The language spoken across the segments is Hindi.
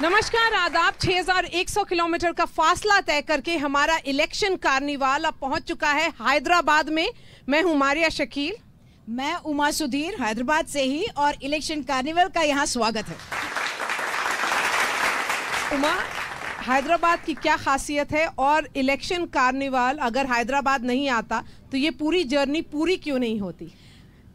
नमस्कार, आदाब। 6100 किलोमीटर का फासला तय करके हमारा इलेक्शन कार्निवाल अब पहुंच चुका है हैदराबाद में। मैं हूं मारिया शकील। मैं उमा सुधीर, हैदराबाद से ही, और इलेक्शन कार्निवल का यहाँ स्वागत है। उमा, हैदराबाद की क्या खासियत है और इलेक्शन कार्निवाल अगर हैदराबाद नहीं आता तो ये पूरी जर्नी पूरी क्यों नहीं होती?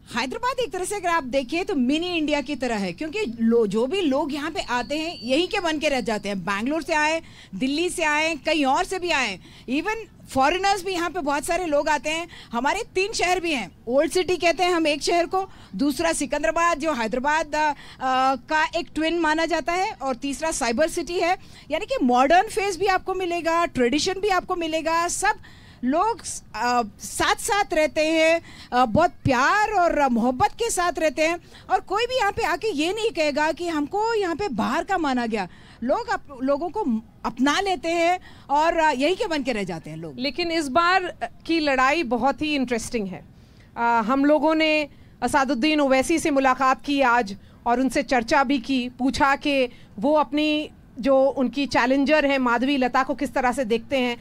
हैदराबाद एक तरह से अगर आप देखें तो मिनी इंडिया की तरह है, क्योंकि जो भी लोग यहाँ पे आते हैं यहीं के बन के रह जाते हैं। बैंगलोर से आए, दिल्ली से आए, कहीं और से भी आए, इवन फॉरेनर्स भी यहाँ पे बहुत सारे लोग आते हैं। हमारे 3 शहर भी हैं। ओल्ड सिटी कहते हैं हम एक शहर को, दूसरा सिकंदराबाद जो हैदराबाद का एक ट्विन माना जाता है, और तीसरा साइबर सिटी है। यानी कि मॉडर्न फेस भी आपको मिलेगा, ट्रेडिशन भी आपको मिलेगा। सब लोग साथ साथ रहते हैं, बहुत प्यार और मोहब्बत के साथ रहते हैं, और कोई भी यहाँ पे आके ये नहीं कहेगा कि हमको यहाँ पे बाहर का माना गया। लोग लोगों को अपना लेते हैं और यही के बन के रह जाते हैं लोग। लेकिन इस बार की लड़ाई बहुत ही इंटरेस्टिंग है। हम लोगों ने असादुद्दीन ओवैसी से मुलाकात की आज और उनसे चर्चा भी की, पूछा कि वो अपनी जो उनकी चैलेंजर हैं माधवी लता को किस तरह से देखते हैं।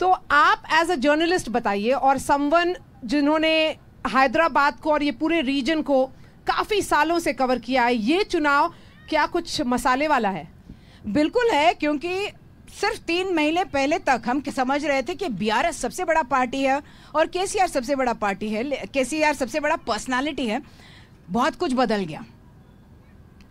तो आप एज अ जर्नलिस्ट बताइए, और समवन जिन्होंने हैदराबाद को और ये पूरे रीजन को काफ़ी सालों से कवर किया है, ये चुनाव क्या कुछ मसाले वाला है? बिल्कुल है, क्योंकि सिर्फ 3 महीने पहले तक हम समझ रहे थे कि बीआरएस सबसे बड़ा पार्टी है और केसीआर सबसे बड़ा पार्टी है, केसीआर सबसे बड़ा पर्सनालिटी है। बहुत कुछ बदल गया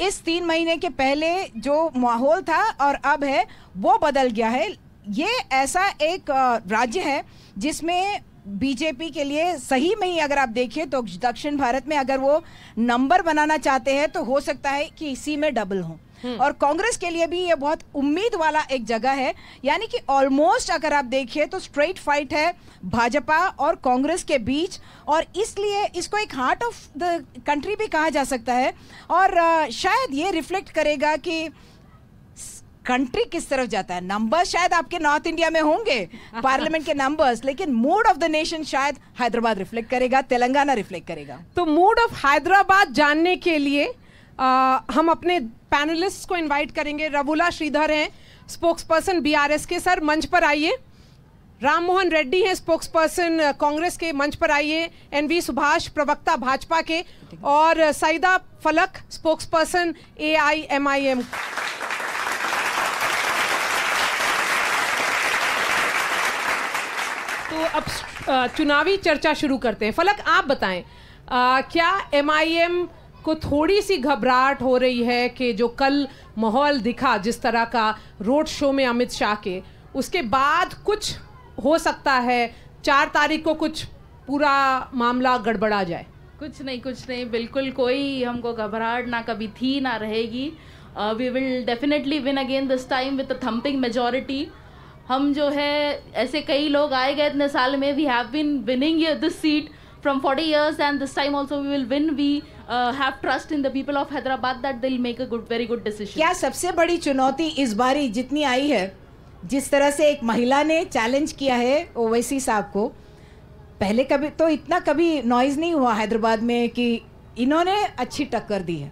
इस 3 महीने के पहले। जो माहौल था और अब है वो बदल गया है। ये ऐसा एक राज्य है जिसमें बीजेपी के लिए सही में ही अगर आप देखिए तो दक्षिण भारत में अगर वो नंबर बनाना चाहते हैं तो हो सकता है कि इसी में डबल हो। और कांग्रेस के लिए भी ये बहुत उम्मीद वाला एक जगह है। यानी कि ऑलमोस्ट अगर आप देखिए तो स्ट्रेट फाइट है भाजपा और कांग्रेस के बीच, और इसलिए इसको एक हार्ट ऑफ द कंट्री भी कहा जा सकता है। और शायद ये रिफ्लेक्ट करेगा कि कंट्री किस तरफ जाता है। नंबर शायद आपके नॉर्थ इंडिया में होंगे पार्लियामेंट के नंबर्स, लेकिन मूड ऑफ द नेशन शायद हैदराबाद रिफ्लेक्ट करेगा, तेलंगाना रिफ्लेक्ट करेगा। तो मूड ऑफ हैदराबाद जानने के लिए हम अपने पैनलिस्ट को इनवाइट करेंगे। रवुला श्रीधर हैं, स्पोक्स पर्सन बीआरएस के। सर, मंच पर आइए। राम मोहन रेड्डी हैं, स्पोक्स पर्सन कांग्रेस के, मंच पर आइए। एनवी सुभाष, प्रवक्ता भाजपा के, और सईदा फलक, स्पोक्स पर्सन AIMIM। तो अब चुनावी चर्चा शुरू करते हैं। फलक, आप बताएं, क्या MIM को थोड़ी सी घबराहट हो रही है कि जो कल माहौल दिखा जिस तरह का रोड शो में अमित शाह के, उसके बाद कुछ हो सकता है 4 तारीख को कुछ पूरा मामला गड़बड़ा जाए? कुछ नहीं, बिल्कुल कोई हमको घबराहट ना कभी थी ना रहेगी। We will definitely win again this time with a thumping majority. हम जो है, ऐसे कई लोग आए गए इतने साल में, we have been winning this seat from 40 years, and this time also we will win. We have trust in the people of Hyderabad that they'll make a very good decision. क्या सबसे बड़ी चुनौती इस बारी जितनी आई है, जिस तरह से एक महिला ने चैलेंज किया है ओवैसी साहब को, पहले कभी तो इतना कभी नॉइज नहीं हुआ हैदराबाद में कि इन्होंने अच्छी टक्कर दी है।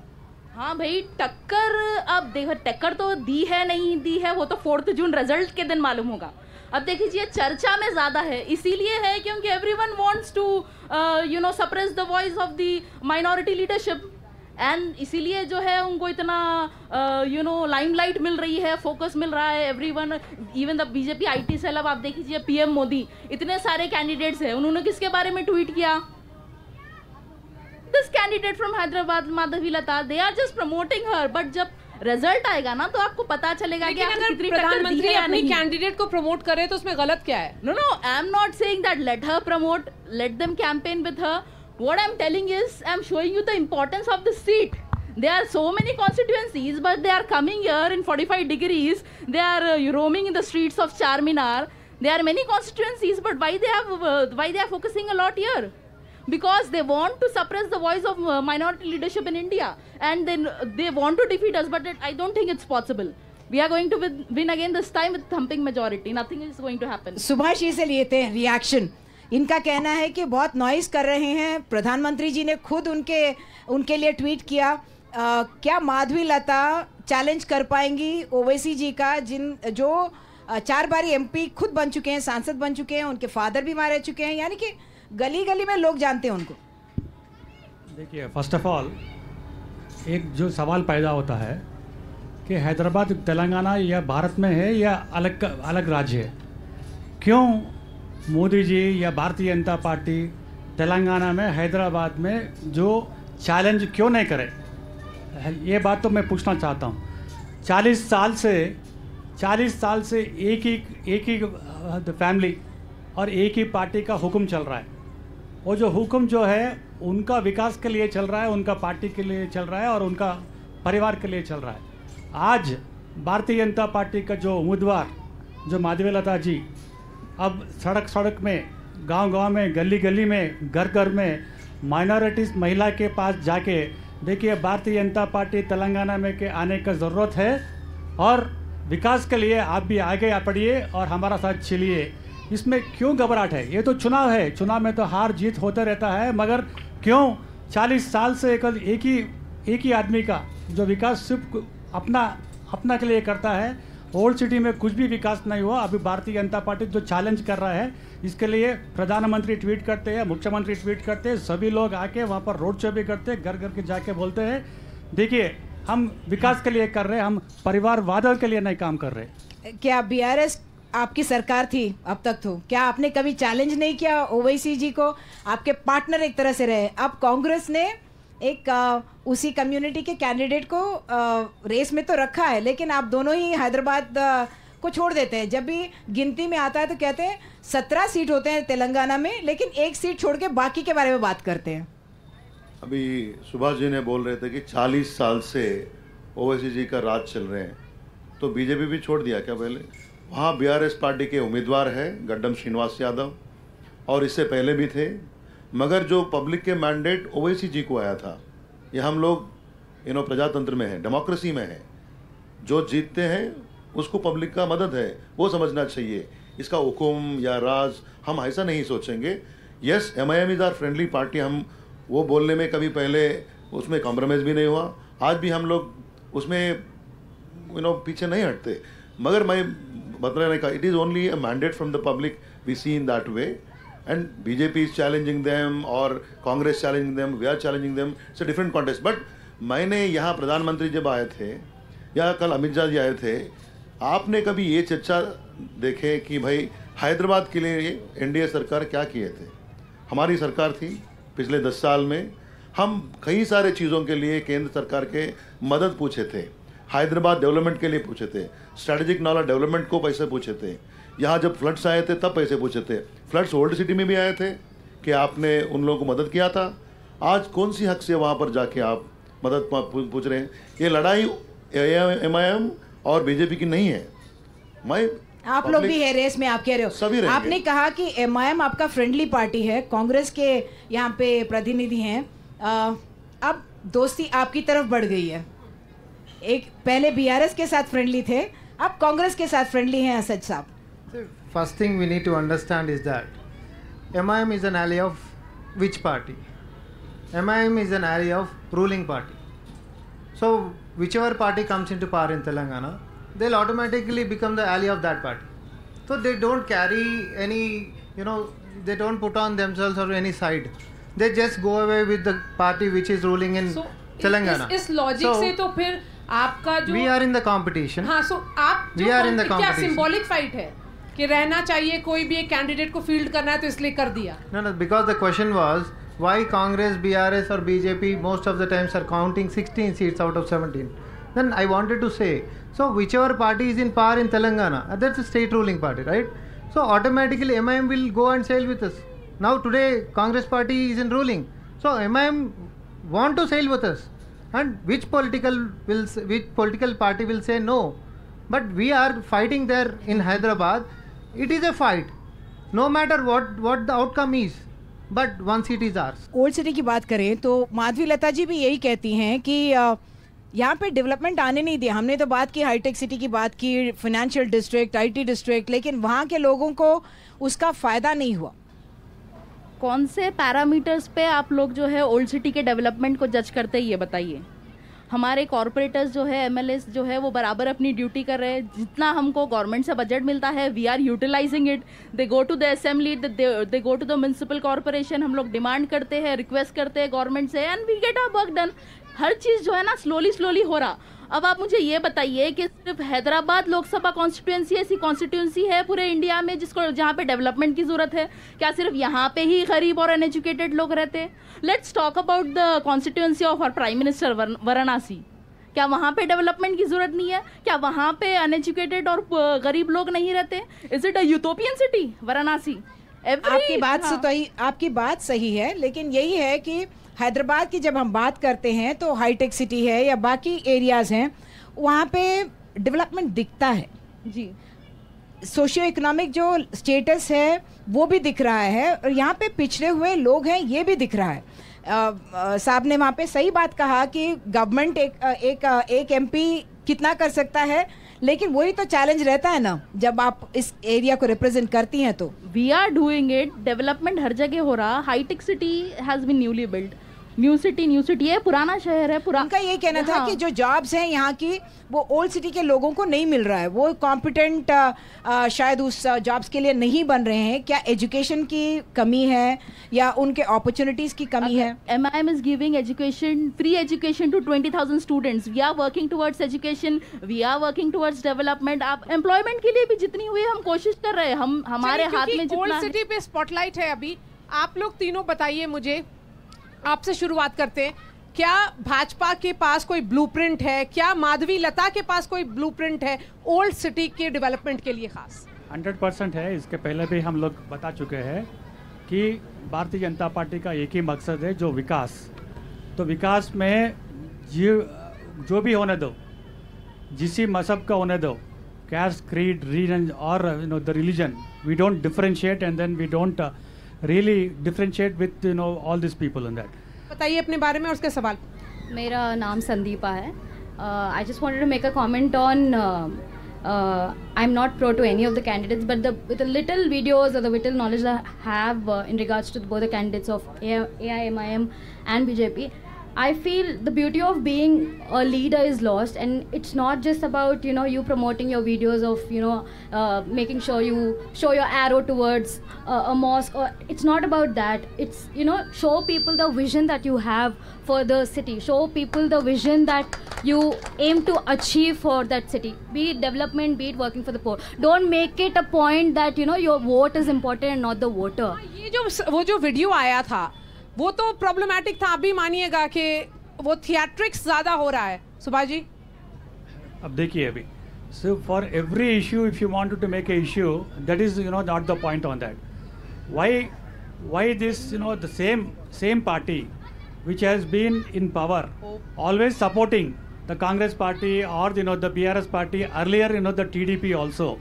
हाँ भाई, टक्कर, अब देखो टक्कर तो दी है नहीं दी है वो तो 4 जून रिजल्ट के दिन मालूम होगा। अब देखिए चर्चा में ज़्यादा है, इसीलिए है क्योंकि everyone wants to suppress the voice of the minority leadership, and इसीलिए जो है उनको इतना लाइमलाइट मिल रही है, फोकस मिल रहा है। Everyone, even the BJP IT cell, अब आप देखिए PM मोदी, इतने सारे कैंडिडेट्स हैं, उन्होंने किसके बारे में ट्वीट किया? This candidate from Hyderabad, Madhavi Lata, they are just promoting her. But जब रिजल्ट आएगा ना तो आपको पता चलेगा कि अगर प्रधानमंत्री अपनी कैंडिडेट को प्रमोट करे तो उसमें गलत क्या है? No, I am not saying that let her promote, let them campaign with her. What I am telling is, I am showing you the importance of the seat. There are so many constituencies, but they are coming here in 45 degrees. They are roaming in the streets of Charminar. There are many constituencies, but why they are focusing a lot here? Because they want to suppress the voice of minority leadership in India, and then they want to defeat us, but I don't think it's possible. We are going to win again this time with thumping majority. Nothing is going to happen. Subhash ji से लेते हैं रिएक्शन। इनका कहना है कि बहुत नॉइज कर रहे हैं। प्रधानमंत्री जी ने खुद उनके लिए ट्वीट किया, क्या माधवी लता चैलेंज कर पाएंगी ओवैसी जी का, जो 4 बारी एमपी खुद बन चुके हैं, सांसद बन चुके हैं, उनके फादर भी मारे चुके हैं, यानी कि गली गली में लोग जानते हैं उनको? देखिए, फर्स्ट ऑफ ऑल एक जो सवाल पैदा होता है कि हैदराबाद तेलंगाना या भारत में है या अलग अलग राज्य है, क्यों मोदी जी या भारतीय जनता पार्टी तेलंगाना में हैदराबाद में जो चैलेंज क्यों नहीं करे, ये बात तो मैं पूछना चाहता हूँ। 40 साल से एक ही फैमिली और एक ही पार्टी का हुक्म चल रहा है। वो जो हुक्म जो है उनका विकास के लिए चल रहा है, उनका पार्टी के लिए चल रहा है और उनका परिवार के लिए चल रहा है। आज भारतीय जनता पार्टी का जो उम्मीदवार जो माधवी लता जी अब सड़क में, गांव में, गली में, घर में माइनॉरिटीज़ महिला के पास जाके देखिए, भारतीय जनता पार्टी तेलंगाना में के आने का ज़रूरत है और विकास के लिए आप भी आगे बढ़िए और हमारा साथ चलिए। इसमें क्यों घबराहट है? ये तो चुनाव है, चुनाव में तो हार जीत होता रहता है, मगर क्यों 40 साल से एक ही आदमी का जो विकास सिर्फ अपना के लिए करता है, ओल्ड सिटी में कुछ भी विकास नहीं हुआ। अभी भारतीय जनता पार्टी जो चैलेंज कर रहा है, इसके लिए प्रधानमंत्री ट्वीट करते हैं, मुख्यमंत्री ट्वीट करते हैं, सभी लोग आके वहाँ पर रोड शो भी करते हैं, घर के जाके बोलते हैं देखिए हम विकास के लिए कर रहे हैं, हम परिवारवाद के लिए नहीं काम कर रहे। क्या बीआरएस आपकी सरकार थी अब तक, तो क्या आपने कभी चैलेंज नहीं किया ओवैसी जी को? आपके पार्टनर एक तरह से रहे। अब कांग्रेस ने एक उसी कम्युनिटी के कैंडिडेट को रेस में तो रखा है, लेकिन आप दोनों ही हैदराबाद को छोड़ देते हैं। जब भी गिनती में आता है तो कहते हैं 17 सीट होते हैं तेलंगाना में, लेकिन एक सीट छोड़ के बाकी के बारे में बात करते हैं। अभी सुभाष जी ने बोल रहे थे कि 40 साल से ओवैसी जी का राज चल रहे हैं, तो बीजेपी भी छोड़ दिया क्या पहले? वहाँ बीआरएस पार्टी के उम्मीदवार हैं गड्डम श्रीनिवास यादव, और इससे पहले भी थे, मगर जो पब्लिक के मैंडेट ओवैसी जी को आया था, ये हम लोग प्रजातंत्र में है, डेमोक्रेसी में है, जो जीतते हैं उसको पब्लिक का मदद है, वो समझना चाहिए। इसका हुकुम या राज हम ऐसा नहीं सोचेंगे। Yes, MIM is our friendly party, हम वो बोलने में कभी पहले उसमें कॉम्प्रोमाइज़ भी नहीं हुआ, आज भी हम लोग उसमें पीछे नहीं हटते। मगर मैं बतलाने का, it is only a mandate from the public, we see in that way, and BJP is challenging them और Congress challenging them, we are challenging them, it's a different contest. But मैंने यहाँ प्रधानमंत्री जब आए थे या कल अमित शाह जी आए थे, आपने कभी ये चर्चा देखे कि भाई हैदराबाद के लिए एनडीए सरकार क्या किए थे? हमारी सरकार थी पिछले 10 साल में, हम कई सारे चीज़ों के लिए केंद्र सरकार के मदद पूछे थे, हैदराबाद डेवलपमेंट के लिए पूछे थे, स्ट्रेटेजिक नॉलेज डेवलपमेंट को पैसे पूछे थे, यहाँ जब फ्लड्स आए थे तब पैसे पूछे थे, फ्लड्स ओल्ड सिटी में भी आए थे कि आपने उन लोगों को मदद किया था। आज कौन सी हक से वहाँ पर जाके आप मदद पूछ रहे हैं? ये लड़ाई MIM और बीजेपी की नहीं है। आप लोग भी है रेस में, आप कह रहे हो सभी रहेंगे। आपने कहा कि MIM आपका फ्रेंडली पार्टी है, कांग्रेस के यहाँ पे प्रतिनिधि हैं, अब दोस्ती आपकी तरफ बढ़ गई है। एक पहले बीआरएस के साथ फ्रेंडली थे, अब कांग्रेस के साथ फ्रेंडली हैं असद साहब। First thing we need to understand is that MIM is an ally of which party? MIM is an ally of ruling party. So whichever party comes into power in Telangana, they'll automatically become the ally of that party. So they don't carry any, they don't put on themselves or any side. They just go away with the party which is ruling in Telangana. इस लॉजिक से तो फिर आपका जो we are in the competition. हाँ, सो आप We are in the क्या competition. सिंबॉलिक फाइट है कि रहना चाहिए, कोई भी एक कैंडिडेट को फील्ड करना है तो इसलिए कर दिया? No, because the question was why Congress, BRS or BJP most of the times are counting 16 seats out of 17. Then I wanted to say, so whichever party is in power in Telangana, that's a state ruling party, right? So automatically MIM will go and sail with us. Now today Congress party is in ruling, so MIM want to sail with us, and which political party will say no? But we are fighting there in Hyderabad. It is a fight, no matter what the outcome is, but one seat is ours. Old city की बात करें तो माधवी लता जी भी यही कहती हैं कि यहाँ पे डेवलपमेंट आने नहीं दिया। हमने तो बात की, हाईटेक सिटी की बात की, फाइनेंशियल डिस्ट्रिक्ट, IT डिस्ट्रिक्ट, लेकिन वहाँ के लोगों को उसका फ़ायदा नहीं हुआ। कौन से पैरामीटर्स पे आप लोग जो है ओल्ड सिटी के डेवलपमेंट को जज करते हैं, ये बताइए। हमारे कॉर्पोरेटर्स जो है, एमएलएस जो है, वो बराबर अपनी ड्यूटी कर रहे हैं। जितना हमको गवर्नमेंट से बजट मिलता है, we are utilising it. They go to the assembly, they go to the municipal corporation, हम लोग डिमांड करते हैं, रिक्वेस्ट करते हैं गवर्नमेंट से, and we get our work done. हर चीज़ जो है ना स्लोली हो रहा। अब आप मुझे ये बताइए कि सिर्फ हैदराबाद लोकसभा कॉन्स्टिट्यूंसी ऐसी कॉन्स्टिट्यूंसी है पूरे इंडिया में जिसको जहाँ पे डेवलपमेंट की जरूरत है? क्या सिर्फ यहाँ पे ही गरीब और अनएजुकेटेड लोग रहते हैं? Let's talk about the constituency of our prime minister Varanasi. क्या वहाँ पे डेवलपमेंट की जरूरत नहीं है? क्या वहाँ पे अनएजुकेटेड और गरीब लोग नहीं रहते? Is it a utopian city Varanasi? आपकी बात सही है, लेकिन यही है कि हैदराबाद की जब हम बात करते हैं तो हाईटेक सिटी है या बाकी एरियाज हैं, वहाँ पे डेवलपमेंट दिखता है जी। सोशियो इकोनॉमिक जो स्टेटस है वो भी दिख रहा है, और यहाँ पे पिछड़े हुए लोग हैं ये भी दिख रहा है। साहब ने वहाँ पे सही बात कहा कि गवर्नमेंट एक एमपी कितना कर सकता है, लेकिन वही तो चैलेंज रहता है ना जब आप इस एरिया को रिप्रेजेंट करती हैं। तो we are doing it, development हर जगह हो रहा। Hitech city has been newly build, new city है, पुराना शहर है। उनका ये कहना था कि जो जॉब्स हैं यहाँ की वो ओल्ड सिटी के लोगों को नहीं मिल रहा है, वो कॉम्पिटेंट शायद उस जॉब्स के लिए नहीं बन रहे हैं। क्या एजुकेशन की कमी है या उनके अपॉर्चुनिटीज की कमी है? MIM is giving education, free education to 20,000 students. We are working towards education, we are working towards development. आप एम्प्लॉयमेंट के लिए भी जितनी हुई हम कोशिश कर रहे हैं, हम हमारे हाथ में जितना ओल्ड सिटी पे स्पॉटलाइट है अभी। आप लोग तीनों बताइए मुझे, आपसे शुरुआत करते हैं। क्या भाजपा के पास कोई ब्लूप्रिंट है? क्या माधवी लता के पास कोई ब्लूप्रिंट है ओल्ड सिटी के डेवलपमेंट के लिए खास? 100% है। इसके पहले भी हम लोग बता चुके हैं कि भारतीय जनता पार्टी का एक ही मकसद है, जो विकास। तो विकास में जो भी होने दो, जिसी मजहब का होने दो, caste, creed, religion और the religion, we don't differentiate and then we don't really differentiate with all these people in that. बताइए अपने बारे में और उसके सवाल। मेरा नाम संदीपा है। I just wanted to make a comment on I'm not pro to any of the candidates, but with the little videos or the little knowledge I have in regards to both the candidates of AIMIM and BJP, I feel the beauty of being a leader is lost, and it's not just about you promoting your videos of making sure you show your arrow towards a mosque, or it's not about that. It's show people the vision that you have for the city, show people the vision that you aim to achieve for that city, be it development, be it working for the poor. Don't make it a point that your vote is important and not the voter. ये वो जो वीडियो आया था वो तो प्रॉब्लमैटिक था। आप भी मानिएगा कि वो थिएट्रिक्स ज्यादा हो रहा है। सुभाष जी, अब देखिए अभी, so for every issue, if you wanted to make a issue, that is not the point on that. Why this the same party which has been in power always supporting the Congress party or the BRS party, earlier the TDP also,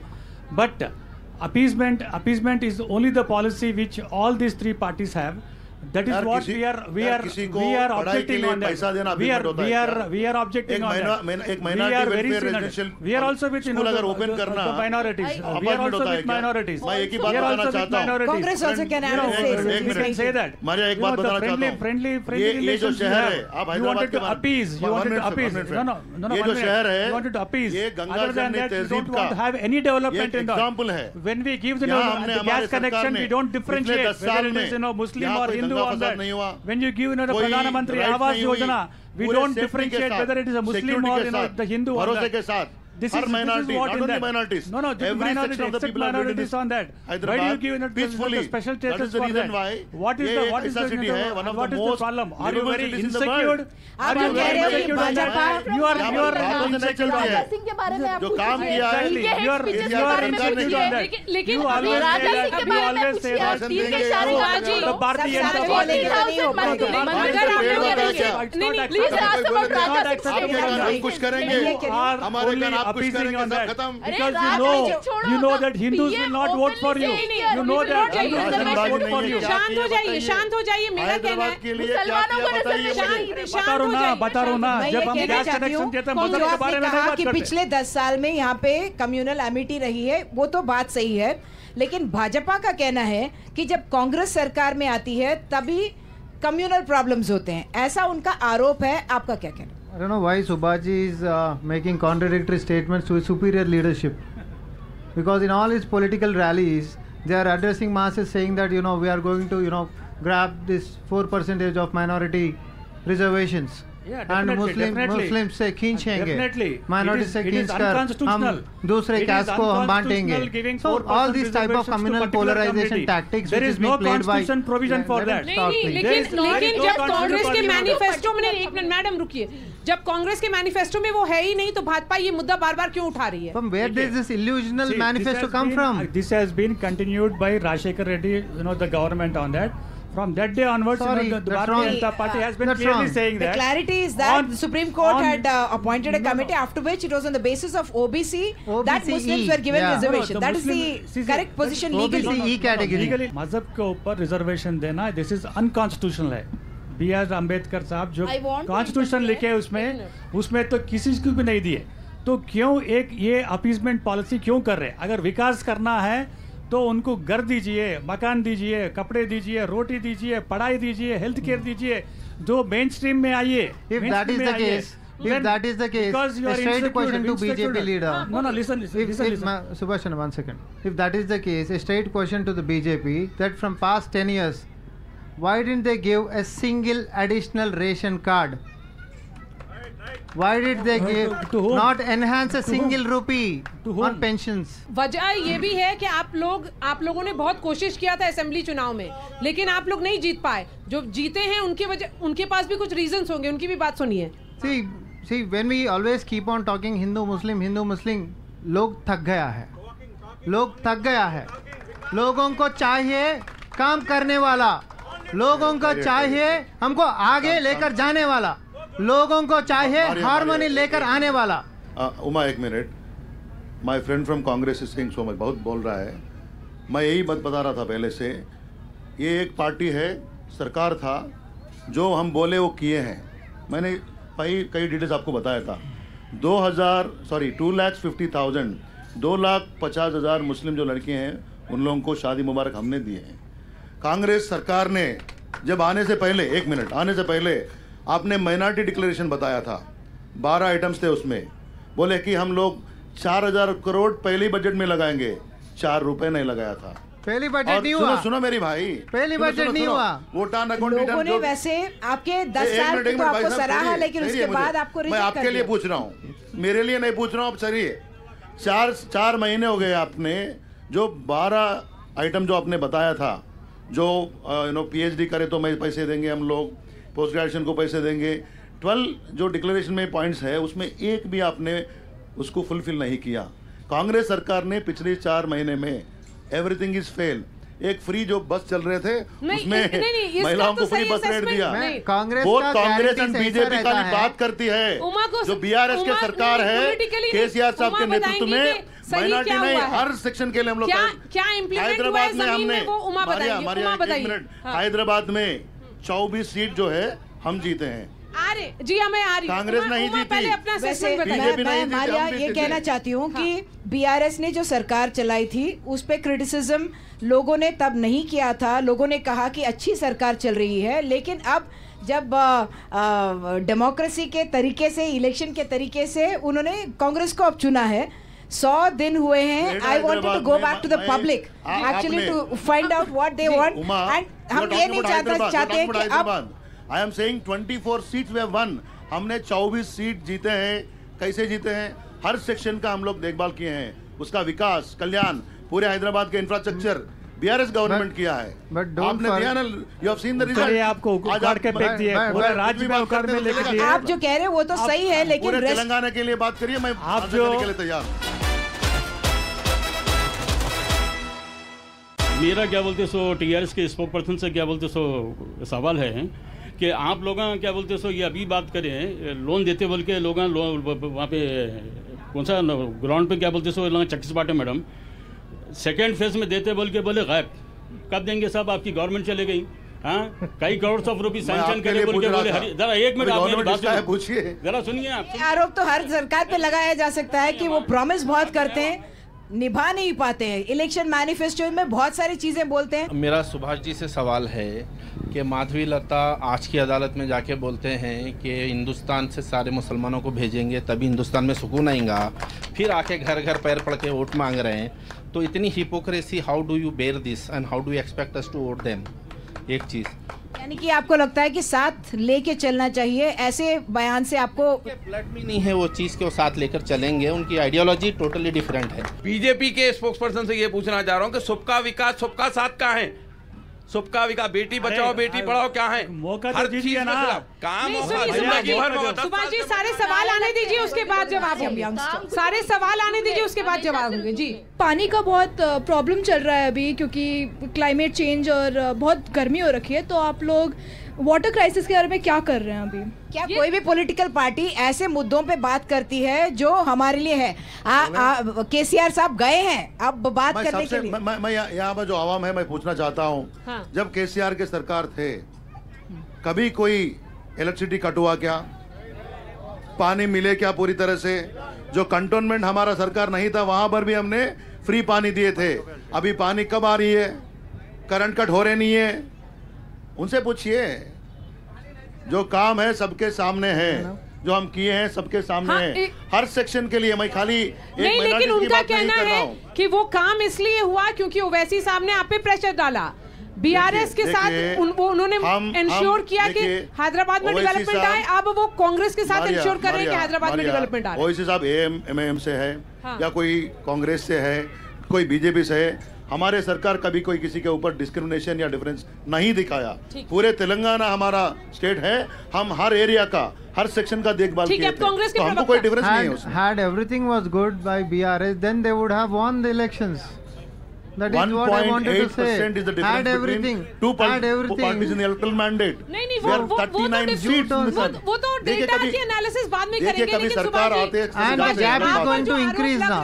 but appeasement is only the policy which all these three parties have. That is what we are objecting on that. We are objecting on that. We are also with the minorities. We are also with minorities. मैं एक ही बात बताना चाहता हूँ। Congress also can say that. मैं एक बात बताना चाहता हूँ। Friendly ये जो शहर है, आप हैदराबाद के appease. You wanted to appease. No. ये जो शहर है, you wanted to appease. ये गंगा जमनी तहजीब का have any development in example है। When we give the gas connection, we don't differentiate whether it is Muslim or Hindu on that. When you give the Pradhan Mantri Awas Yojana, we don't differentiate whether it is a Muslim or the Hindu on that. This is what in that. Minorities. No, minorities except minorities on that. Why do you give the special status for that? What is the problem? Are you very insecure? Are you very insecure on that? You are insecure on that. जो काम किया है, you are insecure on that. You always say that. The Bharatiya Janata Party कुछ करेंगे, हमारे कान आप कुछ करेंगे, सब खत्म। Because you know that Hindus will not vote for you. You know that Hindus will not vote for you. शांत हो जाइए। मेरा कहना है, बता रहा हूँ ना, जब हम गैस कनेक्शन देते हैं मजहब के बारे में नहीं बात करते। पिछले 10 साल में यहाँ पे कम्युनल एमिटी रही है, वो तो बात सही है, लेकिन भाजपा का कहना है कि जब कांग्रेस सरकार में आती है तभी कम्युनल प्रॉब्लम्स होते हैं, ऐसा उनका आरोप है। आपका क्या कहना? I don't know why Subhaji is making contradictory statements to his superior leadership. Because in all his political rallies, they are addressing masses saying that, we are going to, grab this 4% of minority reservations. Yeah, and Muslims से खींचेंगे, minorities से खींचकर हम दूसरे caste को हम बांटेंगे. So all these type of communal polarization tactics which is being played by. There is no constitution provision for that. लेकिन जब कांग्रेस के मैनिफेस्टो में, एक मिनट मैडम रुकिए, जब कांग्रेस के मैनिफेस्टो में वो है ही नहीं, तो भाजपा ये मुद्दा बार-बार क्यों उठा रही है? From where does this illusional manifesto come from? This has been continued by Rajshekhar Reddy, the government on that. From that day onwards, the Bharatiya Janata Party has been clearly saying that. The clarity is that the Supreme Court had appointed a committee, after which it was on the basis of OBC that Muslims were given reservation. That is the correct position legally. OBC category. Legally, मजहब के ऊपर रिजर्वेशन देना, this is unconstitutional है. B.R. अम्बेडकर साहब जो कॉन्स्टिट्यूशन लिखे उसमें तो किसी को भी नहीं दिए. तो क्यों एक ये अपीजमेंट पॉलिसी क्यों कर रहे हैं? अगर विकास करना है तो उनको घर दीजिए, मकान दीजिए, कपड़े दीजिए, रोटी दीजिए, पढ़ाई दीजिए, हेल्थ केयर दीजिए, जो मेन स्ट्रीम में आइए. If that is the case, a straight question to BJP leader. No, listen. Subhash, 1 second. If that is the case, a straight question to the BJP, that from past 10 years, why didn't they give a single additional ration card? Why did they not enhance a single rupee on pensions? वजह ये भी है कि आप लोगों ने बहुत कोशिश किया था असेंबली चुनाव में, लेकिन आप लोग नहीं जीत पाए. जो जीते हैं उनके पास भी कुछ रीजंस होंगे, उनकी भी बात सुनिए. See, when we always keep on talking Hindu Muslim, लोग थक गया है. लोगों को चाहिए काम करने वाला, लोगों को चाहिए हमको आगे लेकर जाने वाला, लोगों को चाहिए हार्मनी लेकर आने वाला. उमा, एक minute. My friend from Congress is saying so much, बहुत बोल रहा है. मैं यही बात बता रहा था पहले से, ये एक पार्टी है, सरकार था, जो हम बोले वो किए हैं. मैंने कई डिटेल्स आपको बताया था. 2,50,000 2,50,000 मुस्लिम जो लड़के हैं उन लोगों को शादी मुबारक हमने दिए हैं. कांग्रेस सरकार ने जब आने से पहले आपने माइनॉरिटी डिक्लेरेशन बताया था, 12 आइटम्स थे उसमें. बोले कि हम लोग 4,000 करोड़ पहली बजट में लगाएंगे, 4 रुपए नहीं लगाया था. पहली बजट नहीं हुआ. सुनो मेरी भाई, पहली बजट नहीं हुआ. लोगों ने वैसे आपके 10 साल तो आपको सराहा, लेकिन उसके बाद आपको मैं आपके लिए पूछ रहा हूँ, मेरे लिए नहीं पूछ रहा हूँ. अब चलिए, 4 महीने हो गए आपने जो 12 आइटम जो आपने बताया था, जो PhD करे तो मैं पैसे देंगे, हम लोग पोस्ट ग्रेजुएशन को पैसे देंगे. 12 जो डिक्लेरेशन में पॉइंट्स है उसमें एक भी आपने उसको फुलफिल नहीं किया. कांग्रेस सरकार ने पिछले 4 महीने में एवरीथिंग इज फेल. एक फ्री जो बस चल रहे थे उसमें महिलाओं को फ्री बस रेट दिया. बहुत कांग्रेस एंड बीजेपी का बात करती है. जो BRS के सरकार है, KCR साहब के नेतृत्व में, माइनॉरिटी नहीं, हर सेक्शन के लिए हम लोग हैदराबाद में हमने हैदराबाद में 24 सीट जो है हम जीते हैं. जी हमें आ रही कांग्रेस नहीं जीती. वैसे मैं मारिया ये कहना चाहती हूँ कि BRS ने जो सरकार चलाई थी उस पे क्रिटिसिज्म लोगों ने तब नहीं किया था. लोगों ने कहा कि अच्छी सरकार चल रही है, लेकिन अब जब डेमोक्रेसी के तरीके से, इलेक्शन के तरीके से उन्होंने कांग्रेस को अब चुना है, 100 दिन हुए हैं. I wanted to go back to the public actually to find out what they want, and हम ये नहीं चाहते कि अब I am saying 24 seats we have won. हमने 24 सीट जीते हैं. कैसे जीते हैं? हर सेक्शन का हम लोग देखभाल किए हैं, उसका विकास, कल्याण, पूरे हैदराबाद के इंफ्रास्ट्रक्चर BRS गवर्नमेंट किया है. आपने दिया ना, you have seen the result. आपको उखाड़ के फेंक दिया, पूरे राज्य में उखाड़ में लेके दिया. आप जो कह रहे हैं वो तो सही है, लेकिन पूरे तेलंगाना के लिए बात करिए, मैं आप जो के लिए तैयार. मेरा क्या बोलते सो TRS के स्पोक पर्सन से क्या बोलते सो सवाल है कि आप लोग क्या बोलते सो ये अभी बात करें लोन देते बोल के लोग वहाँ पे कौन सा ग्राउंड पे क्या बोलते सो लोग चक्कीस बांटे. मैडम सेकेंड फेज में देते बोल के बोले गायब. कब देंगे साहब? आपकी गवर्नमेंट चले गई. हाँ, कई करोड़ ऑफ रुपीज सैंक्शन करे बोल के बोले. जरा एक मिनट आप मेरी बात पूछिए, जरा सुनिए. आप आरोप तो हर सरकार पे लगाया जा सकता है कि वो प्रॉमिस बहुत करते हैं, निभा नहीं पाते हैं. इलेक्शन मैनिफेस्टो में बहुत सारी चीजें बोलते हैं. मेरा सुभाष जी से सवाल है कि माधवी लता आज की अदालत में जाके बोलते हैं कि हिंदुस्तान से सारे मुसलमानों को भेजेंगे तभी हिंदुस्तान में सुकून आएगा, फिर आके घर घर पैर पड़ के वोट मांग रहे हैं। तो इतनी hypocrisy, how do you bear this and how do you expect us to vote them? एक चीज़, यानी कि आपको लगता है कि साथ लेके चलना चाहिए, ऐसे बयान से आपको ब्लड में नहीं है वो चीज़ के वो साथ लेकर चलेंगे, उनकी आइडियोलॉजी टोटली डिफरेंट है। बीजेपी के स्पोक्सपर्सन से ये पूछना चाह रहा हूँ कि सबका विकास सबका साथ कहाँ है? सबका विकास, बेटी बचाओ बेटी पढ़ाओ क्या है? हर चीज में काम सुभाष जी सारे सवाल आने दीजिए, उसके बाद जवाब होंगे। सारे सवाल आने दीजिए, उसके बाद जवाब होंगे। जी, पानी का बहुत प्रॉब्लम चल रहा है अभी, क्योंकि क्लाइमेट चेंज और बहुत गर्मी हो रखी है। तो आप लोग वाटर क्राइसिस के बारे में क्या कर रहे हैं अभी? क्या कोई भी पॉलिटिकल पार्टी ऐसे मुद्दों पे बात करती है जो हमारे लिए है? केसीआर साहब गए हैं अब बात करने के लिए। मैं यहाँ पर जो आवाम है, मैं पूछना चाहता हूँ, हाँ। जब केसीआर के सरकार थे कभी कोई इलेक्ट्रिसिटी कट हुआ क्या? पानी मिले क्या पूरी तरह से? जो कंटोनमेंट हमारा सरकार नहीं था वहां पर भी हमने फ्री पानी दिए थे। अभी पानी कब आ रही है? करंट कट हो रहे नहीं है? उनसे पूछिए। जो काम है सबके सामने है, जो हम किए हैं सबके सामने है। हर सेक्शन के लिए मैं खाली नहीं, लेकिन उनका कहना है कि वो काम इसलिए हुआ क्योंकि ओवैसी साहब ने आप पे प्रेशर डाला। बीआरएस के साथ उन्होंने इंश्योर किया कि हैदराबाद में डेवलपमेंट आए। अब वो कांग्रेस के साथ इंश्योर कर रहे हैं कि हैदराबाद में डेवलपमेंट आए। ओवैसी साहब एएमएम से है या कोई कांग्रेस से है, कोई बीजेपी से है। हमारे सरकार कभी कोई किसी के ऊपर डिस्क्रिमिनेशन या डिफरेंस नहीं दिखाया। पूरे तेलंगाना हमारा स्टेट है, हम हर एरिया का हर सेक्शन का देखभाल किए थे, तो हमको कोई डिफरेंस नहीं है उसमें। Had everything was good by BRS, then they would have won the elections. That is what I wanted to say. 1.8% is the difference had everything. between two parties in the electoral mandate. नहीं, We are 39 seats. वो तो डेटा की एनालिसिस बाद में करेंगे, कभी लेकिन सरकार आते हैं and the gap is going to increase now.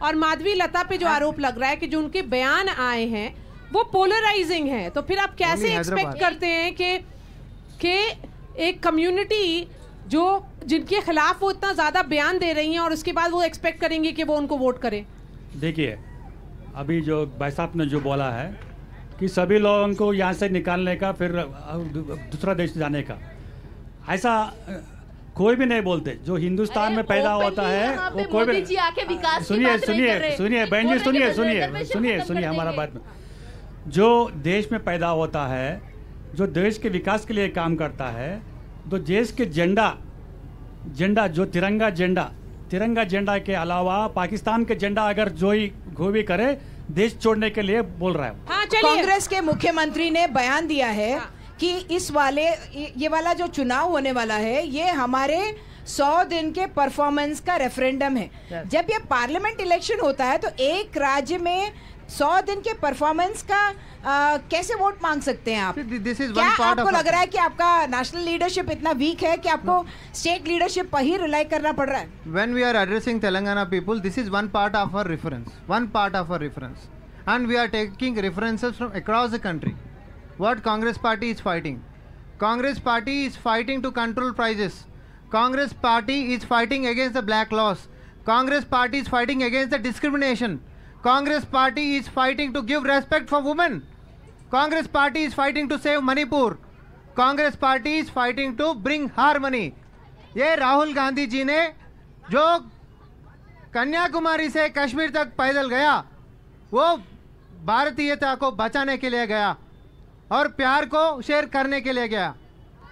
और माधवी लता पे जो आरोप लग रहा है कि जो उनके बयान आए हैं वो पोलराइजिंग है, तो फिर आप कैसे एक्सपेक्ट करते हैं कि एक कम्युनिटी जो जिनके खिलाफ वो इतना ज्यादा बयान दे रही हैं और उसके बाद वो एक्सपेक्ट करेंगे कि वो उनको वोट करे? देखिए, अभी जो भाई साहब ने जो बोला है कि सभी लोगों को यहाँ से निकालने का, फिर दूसरा देश जाने का, ऐसा कोई भी नहीं बोलते। जो हिंदुस्तान में पैदा होता है वो कोई भी। सुनिए बहन जी, सुनिए हमारा बात में। जो देश में पैदा होता है, जो देश के विकास के लिए काम करता है, तो देश के झंडा जो तिरंगा झंडा के अलावा पाकिस्तान के झंडा अगर जो भी करे देश छोड़ने के लिए बोल रहा है। हाँ, कांग्रेस के मुख्यमंत्री ने बयान दिया है कि ये वाला जो चुनाव होने वाला है ये हमारे 100 दिन के परफॉर्मेंस का रेफरेंडम है। जब ये पार्लियामेंट इलेक्शन होता है तो एक राज्य में 100 दिन के परफॉर्मेंस का कैसे वोट मांग सकते हैं आप? क्या आपको लग रहा है कि आपका नेशनल लीडरशिप इतना वीक है कि आपको स्टेट लीडरशिप पर ही रिलाई करना पड़ रहा है? When we are addressing Telangana people, this is one part of our reference, and we are taking references from across the country. What Congress party is fighting? Congress party is fighting to control prices. Congress party is fighting against the black laws. Congress party is fighting against the discrimination. Congress party is fighting to give respect for women. Congress party is fighting to save Manipur. Congress party is fighting to bring harmony. ये राहुल गांधी जी ने जो कन्याकुमारी से कश्मीर तक पैदल गया, वो भारतीयता को बचाने के लिए गया और प्यार को शेयर करने के लिए गया।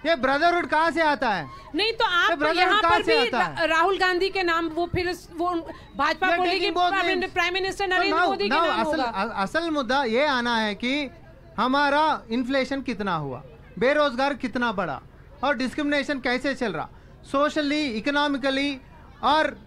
ये ब्रदरहुड कहाँ से आता है? नहीं तो आप यहाँ पर भी राहुल गांधी के नाम वो भाजपा बोलेगी प्राइम मिनिस्टर नरेंद्र मोदी के नाम होगा। असल मुद्दा ये आना है कि हमारा इन्फ्लेशन कितना हुआ, बेरोजगार कितना बढ़ा और डिस्क्रिमिनेशन कैसे चल रहा, सोशली, इकोनॉमिकली और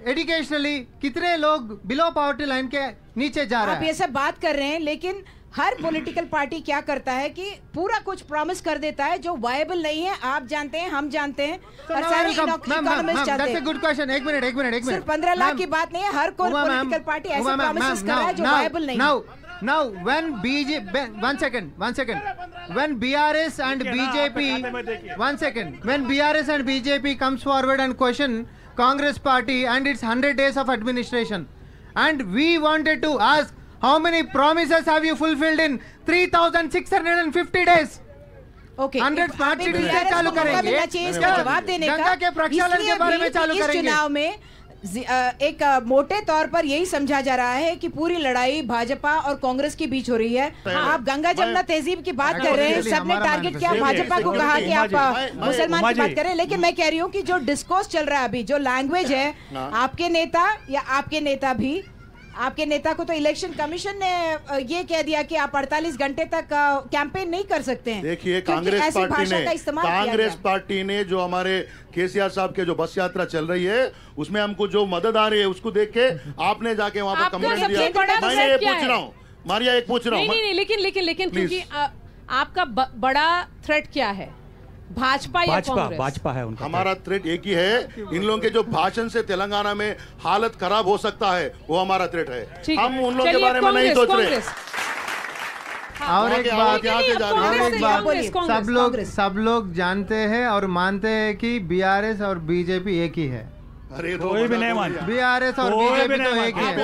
एजुकेशनली कितने लोग बिलो पॉवर्टी लाइन के नीचे जा रहे हैं। आप ये सब बात कर रहे हैं, लेकिन हर पॉलिटिकल पार्टी क्या करता है कि पूरा कुछ प्रॉमिस कर देता है जो वायबल नहीं है। आप जानते हैं, हम जानते हैं, और सारे इकोनॉमिस्ट जानते हैं। Good question. एक मिनट। सिर्फ 15 लाख की बात नहीं है, हर कोई पॉलिटिकल पार्टी ऐसे प्रॉमिसेस कर रहा है जो वायबल नहीं है। Now, when one second, when BRS and BJP, when BRS and BJP comes forward and question Congress party and its 100 days of administration, and we wanted to ask, how many promises have you fulfilled in 3,650 days? Okay 100 smart city से चालू करेंगे, इसका जवाब देने का, गंगा के प्रक्षालन के बारे में चालू करेंगे। इस चुनाव में एक मोटे तौर पर यही समझा जा रहा है कि पूरी लड़ाई भाजपा और कांग्रेस के बीच हो रही है। आप गंगा जमुना तहजीब की बात कर रहे हैं, सबने टारगेट किया भाजपा को, कहा कि आप मुसलमान की बात कर रहे हैं, लेकिन मैं कह रही हूँ कि जो डिस्कोर्स चल रहा है अभी, जो लैंग्वेज है, आपके नेता या आपके नेता भी, आपके नेता को तो इलेक्शन कमीशन ने ये कह दिया कि आप 48 घंटे तक कैंपेन नहीं कर सकते हैं। देखिए कांग्रेस पार्टी ने जो हमारे केसीआर साहब के जो बस यात्रा चल रही है उसमें हमको जो मदद आ रही है उसको देख के आपने जाके वहां पर कमेंट दिया। मैं ये पूछ रहा हूँ मारिया, एक पूछ रहा हूँ लेकिन क्योंकि आपका बड़ा थ्रेट क्या है? भाजपा या कांग्रेस? भाजपा है उनका। हमारा थ्रेट एक ही है, इन लोगों के जो भाषण से तेलंगाना में हालत खराब हो सकता है वो हमारा थ्रेट है। हम उन लोगों के बारे में नहीं सोच रहे। और एक बात, सब लोग जानते हैं और मानते हैं कि बीआरएस और बीजेपी एक ही है। अरे कोई भी नहीं मानता। बीआरएस और बीजेपी तो एक ही है।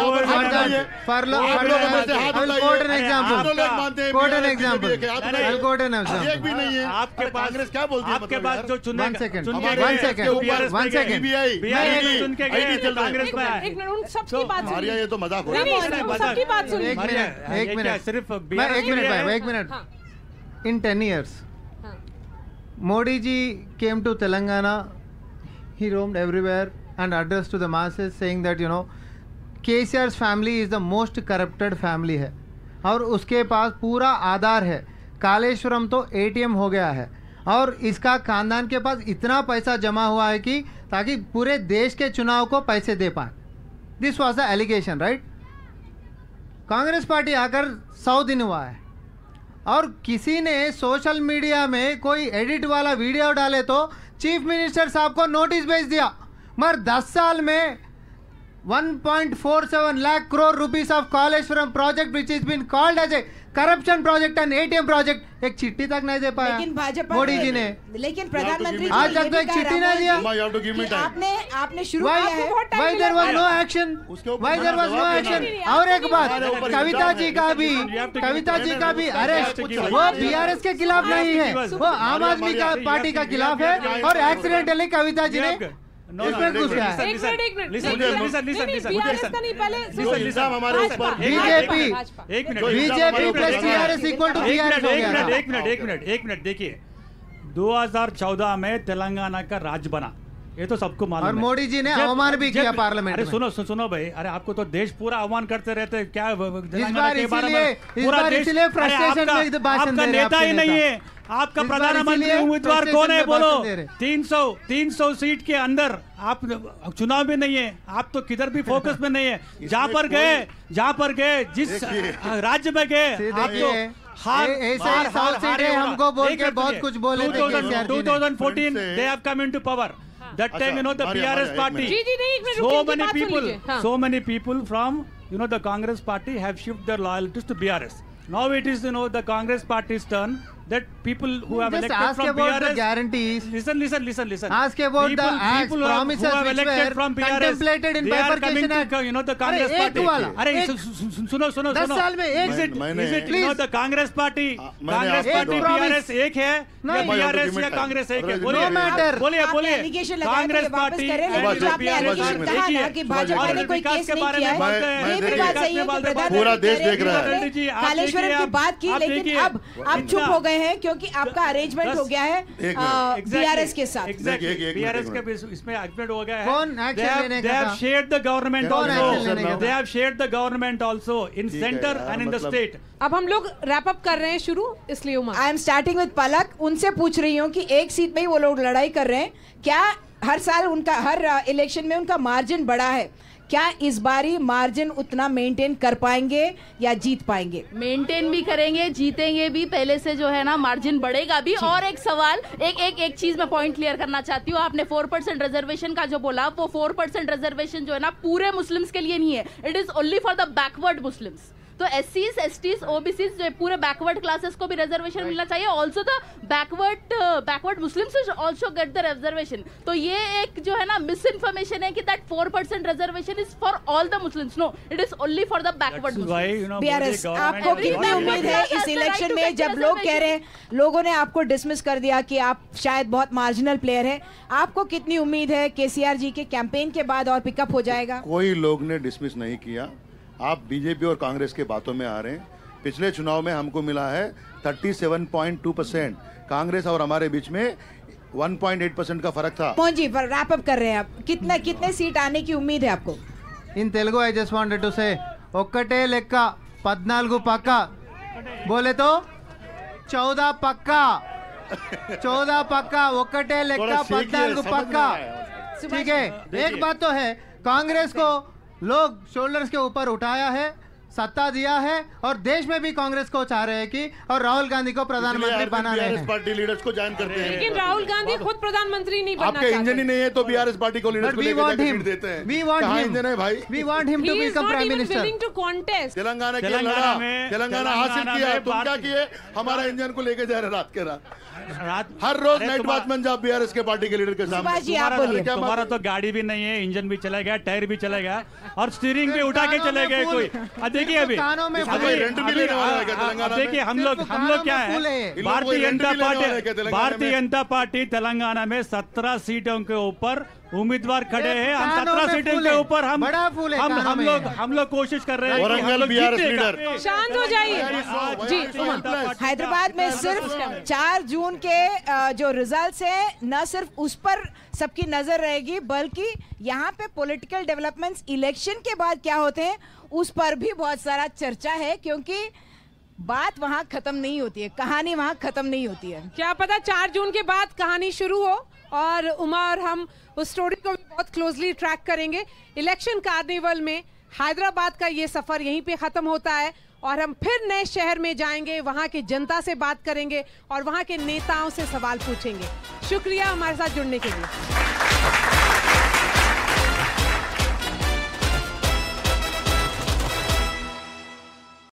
आपके पास क्या बोलते हैं? आपके पास जो चुने ये तो मजाक हो एक minute. In 10 years, Modi ji came to Telangana. He roamed everywhere and addressed to the masses saying that KCR's family is the most corrupted family है और उसके पास पूरा आधार है। कालेश्वरम तो ATM हो गया है और इसका खानदान के पास इतना पैसा जमा हुआ है कि ताकि पूरे देश के चुनाव को पैसे दे पाए। This was the allegation, right? Congress party आकर 100 दिन हुआ है और किसी ने सोशल मीडिया में कोई एडिट वाला वीडियो डाले तो चीफ मिनिस्टर साहब को नोटिस भेज दिया। मगर 10 साल में 1.47 lakh crore rupees of Kaleshwaram project which has been called as a corruption project and ATM project एक चिट्ठी तक नहीं दे पाया लेकिन भाजपा मोदी जी ने। लेकिन प्रधानमंत्री आज तक तो एक चिट्ठी नहीं दिया। आपने शुरू किया है। Why there was no action? Why there was no action? और एक बात, कविता जी का भी अरेस्ट वो बीआरएस के खिलाफ नहीं है, वो आम आदमी का पार्टी का खिलाफ है और एक्सीडेंटली कविता जी ने एक मिनट देखिए, 2014 में तेलंगाना का राज्य बना, ये तो सबको मालूम है। और मोदी जी ने अवमान भी किया पार्लियामेंट में। अरे सुनो भाई, अरे आपको तो देश पूरा अवमान करते रहते हैं क्या? आपका नेता ही नहीं है, आपका प्रधानमंत्री उम्मीदवार कौन है बोलो? 300 सीट के अंदर आप चुनाव भी नहीं है, आप तो किधर भी फोकस में नहीं है। जहाँ पर गए जिस राज्य में गए आप तो हमको बोल के बहुत कुछ बोले। 2014 they have come into power. That time the PRS party, so many people from the Congress party have shifted their loyalties to BRS. Now it is the Congress party's turn. That people who have elected from BRS, guarantees. Listen. Ask about the acts, promises which were contemplated in Bifurcation Act. The Congress party. सुनो 10 साल में एक the Congress party BRS एक है या BRS या कांग्रेस एक है? No matter. बोलिए कांग्रेस पार्टी विकास के बारे में पूरा देश देख रहा है। कालेश्वरम की बात की, लेकिन अब चुप हो गए हैं क्योंकि आपका अरेंजमेंट हो गया है बीआरएस के साथ। बीआरएस के इसमें एग्रीमेंट हो गया है। They have shared the government also in center and in the state. अब हम लोग रैप अप कर रहे हैं शुरू, इसलिए आई एम स्टार्टिंग विद पलक। उनसे पूछ रही हूँ कि एक सीट में ही वो लोग लड़ाई कर रहे हैं, क्या हर साल उनका हर इलेक्शन में उनका मार्जिन बढ़ा है? क्या इस बारी मार्जिन उतना मेंटेन कर पाएंगे या जीत पाएंगे? मेंटेन भी करेंगे, जीतेंगे भी। पहले से जो है ना मार्जिन बढ़ेगा भी। और एक सवाल, एक चीज मैं पॉइंट क्लियर करना चाहती हूँ। आपने 4% रिजर्वेशन का जो बोला, वो 4% रिजर्वेशन जो है ना पूरे मुस्लिम्स के लिए नहीं है, it is only for the backward Muslims. तो SCs, STs, OBCs पूरे बैकवर्ड क्लासेस को भी रिजर्वेशन मिलना चाहिए. Also the backward Muslims also get the reservation. तो ये एक जो है ना मिस इन्फॉर्मेशन है कि that 4% reservation is for all the Muslims. No, it is only for the backward Muslims. BRS, आपको कितनी उम्मीद है इस इलेक्शन में, जब लोग कह रहे हैं, लोगों ने आपको डिसमिस कर दिया कि आप शायद बहुत मार्जिनल प्लेयर है, आपको कितनी उम्मीद है KCR जी के कैंपेन के बाद और पिकअप हो जाएगा? कोई लोग ने डिसमिस नहीं किया. आप बीजेपी और कांग्रेस के बातों में आ रहे हैं. पिछले चुनाव में हमको मिला है 37.2%. कांग्रेस और हमारे बीच में 1.8% का फर्क था. मोहन जी, रैप अप कर रहे हैं आप, कितने सीट आने की उम्मीद है आपको? In Telugu, I just wanted to say, ఒక్కటే లెక్క 14 పక్క, बोले तो 14 पक्का, 14 पक्का, ఒక్కటే లెక్క 14 पक्का. ठीक है, एक बात तो है, कांग्रेस को लोग शोल्डर्स के ऊपर उठाया है, सत्ता दिया है, और देश में भी कांग्रेस को चाह रहे हैं कि, और राहुल गांधी को प्रधानमंत्री बना रहे हैं. पार्टी लीडर्स को ज्वाइन करते हैं. लेकिन राहुल गांधी खुद प्रधानमंत्री नहीं बनना चाहते. आपके इंजन ही नहीं है तो BRS पार्टी को लीडर्स को लेकर जाकर सीट देते हैं. We want him. इंजन है भाई. We want him to become prime minister. to contest. Telangana के लड़ा, तेलंगाना हासिल किया. तुम क्या किए? हमारा इंजन को लेके जा रहे रात के रात. हर रोज नाइट वॉचमैन जब BRS के पार्टी के लीडर के सामने. तुम्हारा तो गाड़ी भी नहीं है, इंजन भी चला गया, टायर भी चला गया, और स्टीयरिंग भी उठा के चले गए कोई. देखिए अभी देखिए हम लोग क्या है, भारतीय जनता पार्टी तेलंगाना में 17 सीटों के ऊपर उम्मीदवार खड़े हैं. हम 17 सीटों के ऊपर हम लोग कोशिश कर रहे हैं कि हम लोग जीतने का. शांत हो जाइए जी. हैदराबाद में सिर्फ 4 जून के जो रिजल्ट्स है, न सिर्फ उस पर सबकी नजर रहेगी, बल्कि यहाँ पे पॉलिटिकल डेवलपमेंट्स इलेक्शन के बाद क्या होते हैं उस पर भी बहुत सारा चर्चा है, क्योंकि बात वहाँ खत्म नहीं होती है, कहानी वहाँ खत्म नहीं होती है. क्या पता 4 जून के बाद कहानी शुरू हो, और उमा और हम उस स्टोरी को भी बहुत क्लोजली ट्रैक करेंगे. इलेक्शन कार्निवल में हैदराबाद का ये सफर यहीं पे खत्म होता है, और हम फिर नए शहर में जाएंगे, वहाँ के जनता से बात करेंगे और वहाँ के नेताओं से सवाल पूछेंगे. शुक्रिया हमारे साथ जुड़ने के लिए.